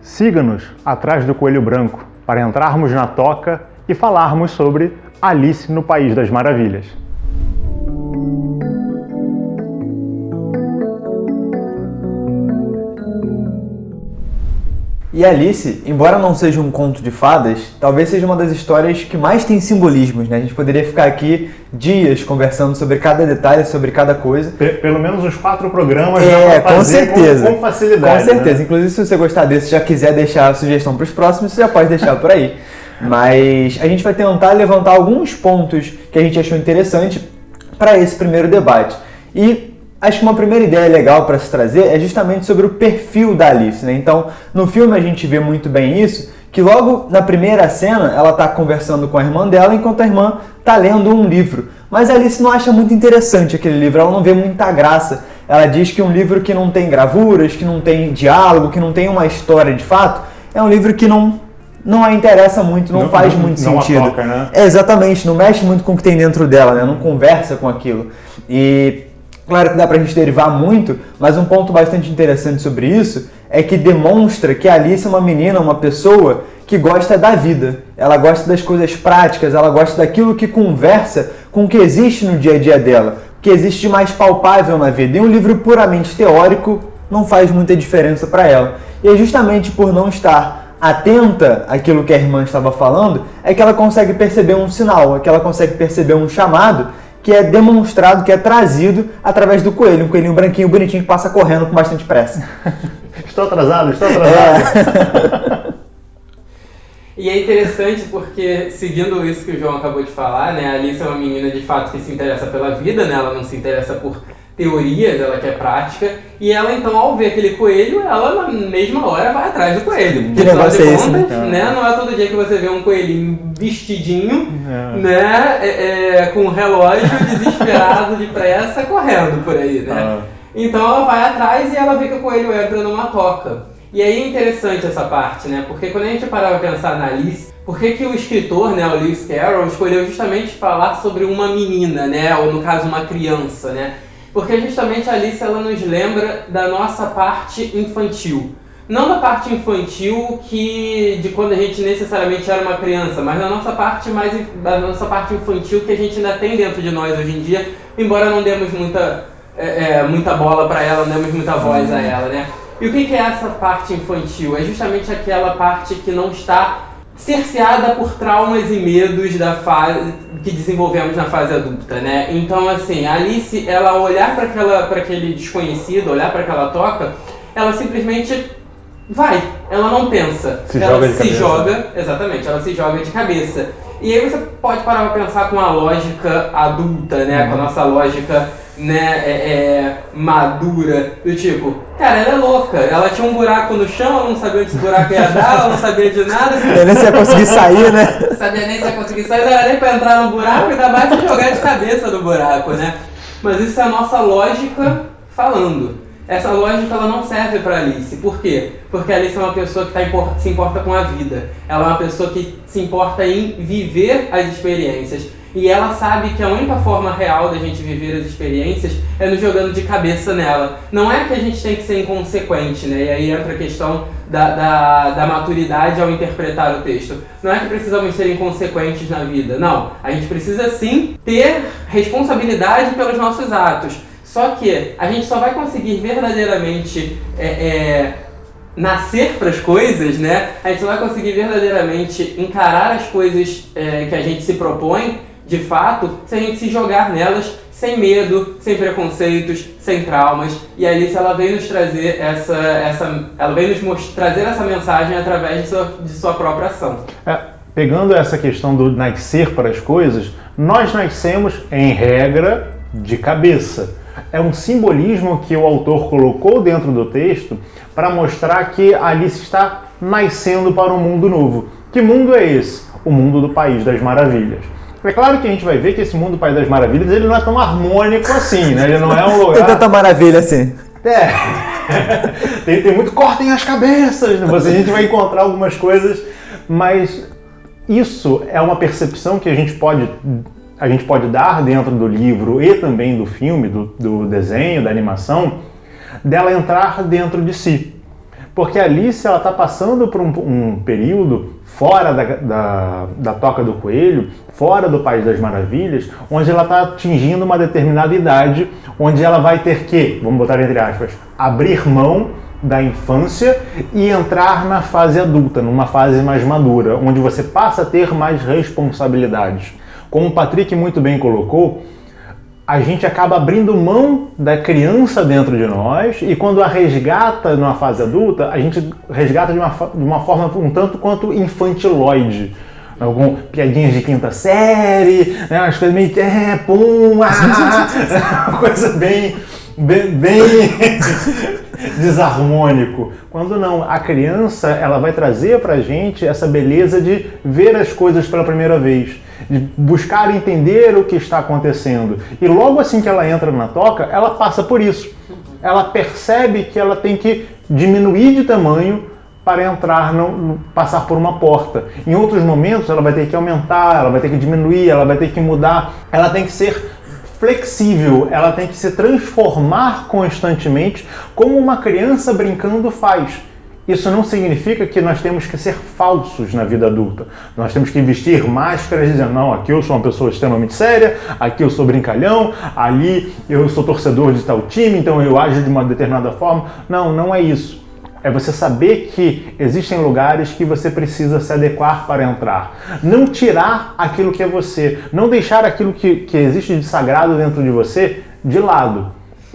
Siga-nos atrás do Coelho Branco para entrarmos na toca e falarmos sobre Alice no País das Maravilhas. E Alice, embora não seja um conto de fadas, talvez seja uma das histórias que mais tem simbolismos, né? A gente poderia ficar aqui dias conversando sobre cada detalhe, sobre cada coisa. Pelo menos uns 4 programas dá pra fazer com certeza. Com facilidade. Com certeza. Né? Inclusive, se você gostar desse e já quiser deixar a sugestão para os próximos, você já pode deixar por aí. Mas a gente vai tentar levantar alguns pontos que a gente achou interessante para esse primeiro debate. E acho que uma primeira ideia legal para se trazer é justamente sobre o perfil da Alice, né? Então, no filme a gente vê muito bem isso, que logo na primeira cena ela está conversando com a irmã dela enquanto a irmã está lendo um livro. Mas a Alice não acha muito interessante aquele livro, ela não vê muita graça. Ela diz que um livro que não tem gravuras, que não tem diálogo, que não tem uma história de fato, é um livro que não a interessa muito, não faz muito sentido. Não toca, né? Exatamente, não mexe muito com o que tem dentro dela, né? Não conversa com aquilo. E claro que dá pra gente derivar muito, mas um ponto bastante interessante sobre isso é que demonstra que a Alice é uma menina, uma pessoa que gosta da vida. Ela gosta das coisas práticas, ela gosta daquilo que conversa com o que existe no dia a dia dela, o que existe de mais palpável na vida. E um livro puramente teórico não faz muita diferença para ela. E é justamente por não estar atenta àquilo que a irmã estava falando, é que ela consegue perceber um sinal, é que ela consegue perceber um chamado que é demonstrado, que é trazido através do coelho, um coelhinho branquinho, bonitinho, que passa correndo com bastante pressa. Estou atrasado. E é interessante porque, seguindo isso que o João acabou de falar, né, a Alice é uma menina de fato que se interessa pela vida, né, ela não se interessa por teorias, ela quer prática, e ela então, ao ver aquele coelho, ela na mesma hora vai atrás do coelho. Que negócio é esse, né? Não é todo dia que você vê um coelhinho vestidinho, né, com um relógio, desesperado, depressa, correndo por aí, né? Então ela vai atrás e ela vê que o coelho entra numa toca. E aí é interessante essa parte, né? Porque quando a gente parava pra pensar na Alice, por que o escritor, né, o Lewis Carroll, escolheu justamente falar sobre uma menina, né? Ou no caso, uma criança, né? Porque justamente a Alice, ela nos lembra da nossa parte infantil. Não da parte infantil de quando a gente necessariamente era uma criança, mas da nossa parte infantil que a gente ainda tem dentro de nós hoje em dia, embora não demos muita bola para ela, não demos muita voz a ela, né? E o que é essa parte infantil? É justamente aquela parte que não está cerceada por traumas e medos da fase que desenvolvemos na fase adulta, né? Então, assim, a Alice, ela olhar para aquele desconhecido, olhar para aquela toca, ela simplesmente vai, ela não pensa. Ela se joga de cabeça. E aí você pode parar para pensar com a lógica adulta, né? Com a nossa lógica, né, madura, do tipo, cara, ela é louca, ela tinha um buraco no chão, ela não sabia onde esse buraco ia dar, ela não sabia de nada. Eu nem se ia conseguir sair, né? Não sabia nem se ia conseguir sair, não era nem pra entrar no buraco, ainda mais pra jogar de cabeça no buraco, né? Mas isso é a nossa lógica falando. Essa lógica, ela não serve para Alice. Por quê? Porque a Alice é uma pessoa que se importa com a vida. Ela é uma pessoa que se importa em viver as experiências. E ela sabe que a única forma real da gente viver as experiências é nos jogando de cabeça nela. Não é que a gente tem que ser inconsequente, né? E aí entra a questão da maturidade ao interpretar o texto. Não é que precisamos ser inconsequentes na vida. Não. A gente precisa sim ter responsabilidade pelos nossos atos. Só que a gente só vai conseguir verdadeiramente nascer para as coisas, né? A gente só vai conseguir verdadeiramente encarar as coisas que a gente se propõe, de fato, se a gente se jogar nelas sem medo, sem preconceitos, sem traumas. E a Alice, ela veio nos trazer trazer essa mensagem através de sua própria ação. Pegando essa questão do nascer para as coisas, nós nascemos, em regra, de cabeça. É um simbolismo que o autor colocou dentro do texto para mostrar que Alice está nascendo para um mundo novo. Que mundo é esse? O mundo do País das Maravilhas. É claro que a gente vai ver que esse mundo do País das Maravilhas, ele não é tão harmônico assim, né? Ele não é um lugar... Tem tanta maravilha assim. Tem muito cortem as cabeças, né? A gente vai encontrar algumas coisas, mas isso é uma percepção que a gente pode dar dentro do livro e também do filme, do desenho, da animação, dela entrar dentro de si. Porque a Alice ela está passando por um período fora da Toca do Coelho, fora do País das Maravilhas, onde ela está atingindo uma determinada idade, onde ela vai ter que, vamos botar entre aspas, abrir mão da infância e entrar na fase adulta, numa fase mais madura, onde você passa a ter mais responsabilidades. Como o Patrick muito bem colocou, a gente acaba abrindo mão da criança dentro de nós e quando a resgata numa fase adulta, a gente resgata de uma forma um tanto quanto infantiloide. Com piadinhas de quinta série, né, umas coisas meio... uma coisa bem desarmônico. Quando não, a criança ela vai trazer pra gente essa beleza de ver as coisas pela primeira vez, de buscar entender o que está acontecendo. E logo assim que ela entra na toca, ela passa por isso. Ela percebe que ela tem que diminuir de tamanho para entrar, passar por uma porta. Em outros momentos ela vai ter que aumentar, ela vai ter que diminuir, ela vai ter que mudar, ela tem que ser flexível, ela tem que se transformar constantemente como uma criança brincando faz. Isso não significa que nós temos que ser falsos na vida adulta. Nós temos que vestir máscaras dizendo, não, aqui eu sou uma pessoa extremamente séria, aqui eu sou brincalhão, ali eu sou torcedor de tal time, então eu ajo de uma determinada forma. Não, não é isso. É você saber que existem lugares que você precisa se adequar para entrar. Não tirar aquilo que é você. Não deixar aquilo que existe de sagrado dentro de você de lado.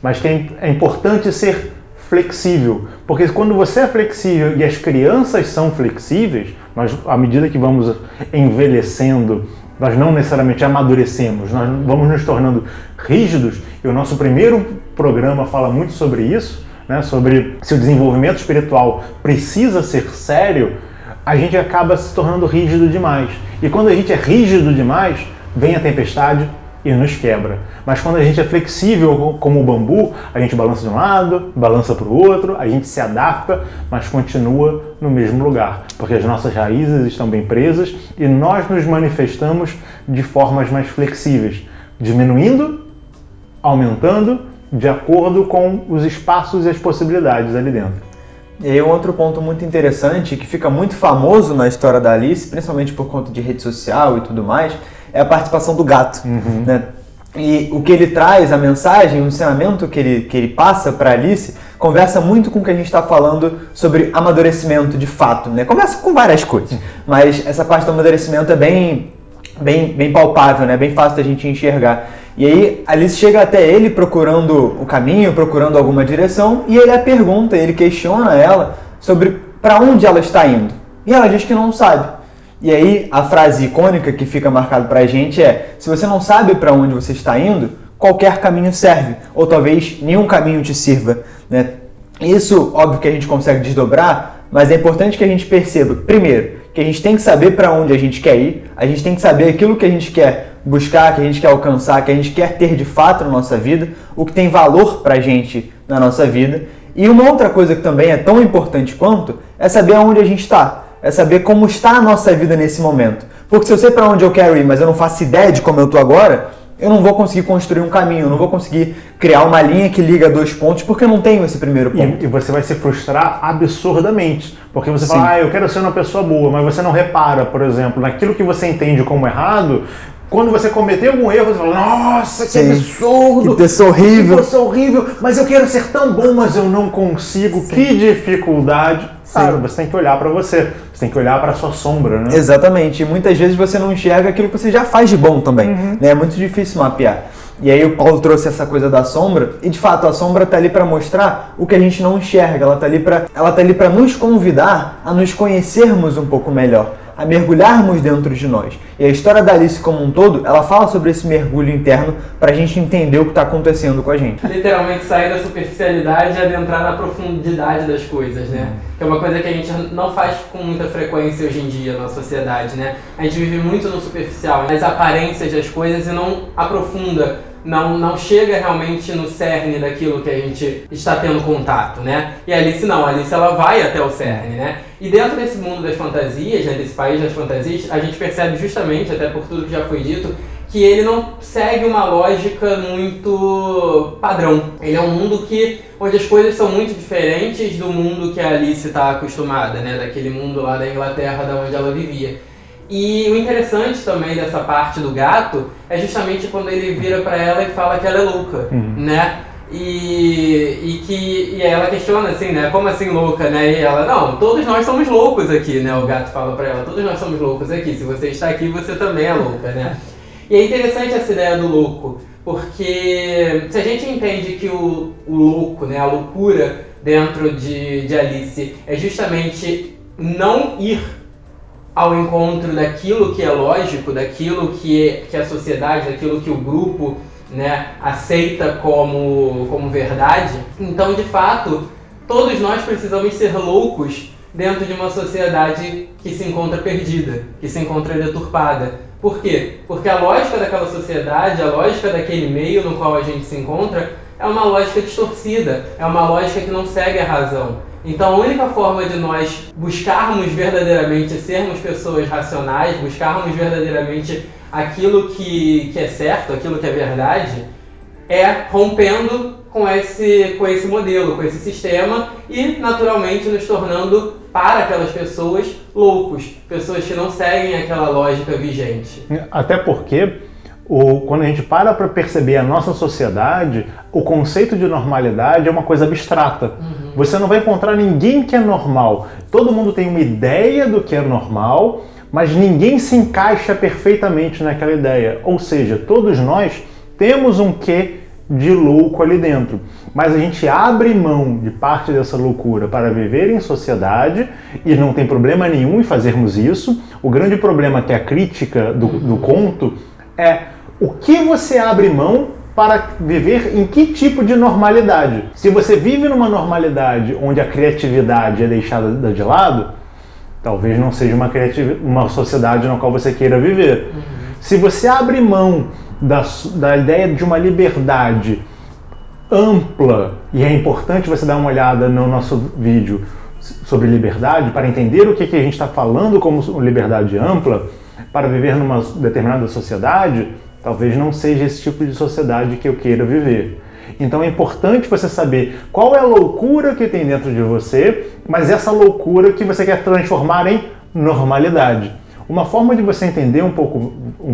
Mas que é importante ser flexível. Porque quando você é flexível e as crianças são flexíveis, nós, à medida que vamos envelhecendo, nós não necessariamente amadurecemos, nós vamos nos tornando rígidos. E o nosso primeiro programa fala muito sobre isso, né, sobre se o desenvolvimento espiritual precisa ser sério, a gente acaba se tornando rígido demais. E quando a gente é rígido demais, vem a tempestade e nos quebra. Mas quando a gente é flexível como o bambu, a gente balança de um lado, balança para o outro, a gente se adapta, mas continua no mesmo lugar. Porque as nossas raízes estão bem presas e nós nos manifestamos de formas mais flexíveis, diminuindo, aumentando, de acordo com os espaços e as possibilidades ali dentro. E aí um outro ponto muito interessante, que fica muito famoso na história da Alice, principalmente por conta de rede social e tudo mais, é a participação do gato. Né? E o que ele traz, a mensagem, o ensinamento que ele passa para Alice, conversa muito com o que a gente está falando sobre amadurecimento de fato. Né? Conversa com várias coisas, mas essa parte do amadurecimento é bem palpável, né? Bem fácil da gente enxergar. E aí Alice chega até ele procurando o caminho, procurando alguma direção, e ele a pergunta, ele questiona ela sobre para onde ela está indo. E ela diz que não sabe. E aí a frase icônica que fica marcada pra gente é: se você não sabe para onde você está indo, qualquer caminho serve, ou talvez nenhum caminho te sirva, né? Isso, óbvio que a gente consegue desdobrar, mas é importante que a gente perceba, primeiro, que a gente tem que saber para onde a gente quer ir, a gente tem que saber aquilo que a gente quer buscar, que a gente quer alcançar, que a gente quer ter de fato na nossa vida, o que tem valor pra gente na nossa vida. E uma outra coisa que também é tão importante quanto é saber aonde a gente está, é saber como está a nossa vida nesse momento. Porque se eu sei para onde eu quero ir, mas eu não faço ideia de como eu estou agora, eu não vou conseguir construir um caminho, eu não vou conseguir criar uma linha que liga dois pontos, porque eu não tenho esse primeiro ponto. E você vai se frustrar absurdamente, porque você fala, eu quero ser uma pessoa boa, mas você não repara, por exemplo, naquilo que você entende como errado. Quando você cometeu algum erro, você fala, nossa, que absurdo, que pessoa horrível. Que pessoa horrível, mas eu quero ser tão bom, mas eu não consigo, que dificuldade. Claro, você tem que olhar para você tem que olhar para a sua sombra, né? Exatamente, e muitas vezes você não enxerga aquilo que você já faz de bom também, né? É muito difícil mapear. E aí o Paulo trouxe essa coisa da sombra, e de fato a sombra está ali para mostrar o que a gente não enxerga, ela está ali para nos convidar a nos conhecermos um pouco melhor, a mergulharmos dentro de nós. E a história da Alice como um todo, ela fala sobre esse mergulho interno para a gente entender o que está acontecendo com a gente. Literalmente sair da superficialidade e adentrar na profundidade das coisas, né? Que é uma coisa que a gente não faz com muita frequência hoje em dia na sociedade, né? A gente vive muito no superficial, nas aparências das coisas e não aprofunda, não chega realmente no cerne daquilo que a gente está tendo contato, né? E a Alice não, a Alice ela vai até o cerne, né? E dentro desse mundo das fantasias, né, desse país das fantasias, a gente percebe justamente, até por tudo que já foi dito, que que ele não segue uma lógica muito padrão. Ele é um mundo onde as coisas são muito diferentes do mundo que a Alice está acostumada, né? Daquele mundo lá da Inglaterra, da onde ela vivia. E o interessante também dessa parte do gato é justamente quando ele vira pra ela e fala que ela é louca, né? E ela questiona assim, né? Como assim louca, né? E ela, não, todos nós somos loucos aqui, né? O gato fala pra ela, todos nós somos loucos aqui. Se você está aqui, você também é louca, né? E é interessante essa ideia do louco, porque se a gente entende que o louco, né? A loucura dentro de Alice é justamente não ir ao encontro daquilo que é lógico, daquilo que a sociedade, daquilo que o grupo, né, aceita como verdade. Então, de fato, todos nós precisamos ser loucos dentro de uma sociedade que se encontra perdida, que se encontra deturpada. Por quê? Porque a lógica daquela sociedade, a lógica daquele meio no qual a gente se encontra, é uma lógica distorcida, é uma lógica que não segue a razão. Então a única forma de nós buscarmos verdadeiramente sermos pessoas racionais, buscarmos verdadeiramente aquilo que é certo, aquilo que é verdade, é rompendo com esse modelo, com esse sistema e naturalmente nos tornando, para aquelas pessoas, loucos, pessoas que não seguem aquela lógica vigente. Até porque quando a gente para perceber a nossa sociedade, o conceito de normalidade é uma coisa abstrata. Você não vai encontrar ninguém que é normal. Todo mundo tem uma ideia do que é normal, mas ninguém se encaixa perfeitamente naquela ideia. Ou seja, todos nós temos um quê de louco ali dentro. Mas a gente abre mão de parte dessa loucura para viver em sociedade e não tem problema nenhum em fazermos isso. O grande problema que é a crítica do conto é o que você abre mão para viver em que tipo de normalidade. Se você vive numa normalidade onde a criatividade é deixada de lado, talvez não seja uma sociedade na qual você queira viver. Se você abre mão da ideia de uma liberdade ampla, e é importante você dar uma olhada no nosso vídeo sobre liberdade para entender o que a gente está falando como liberdade ampla, para viver numa determinada sociedade, talvez não seja esse tipo de sociedade que eu queira viver. Então é importante você saber qual é a loucura que tem dentro de você, mas essa loucura que você quer transformar em normalidade. Uma forma de você entender um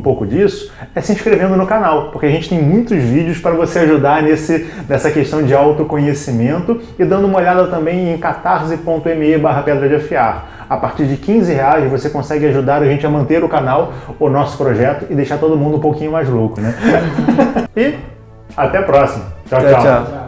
pouco disso é se inscrevendo no canal, porque a gente tem muitos vídeos para você ajudar nessa questão de autoconhecimento e dando uma olhada também em catarse.me/pedra de afiar. A partir de R$15 você consegue ajudar a gente a manter o canal, o nosso projeto e deixar todo mundo um pouquinho mais louco, né? E até a próxima. Tchau, tchau.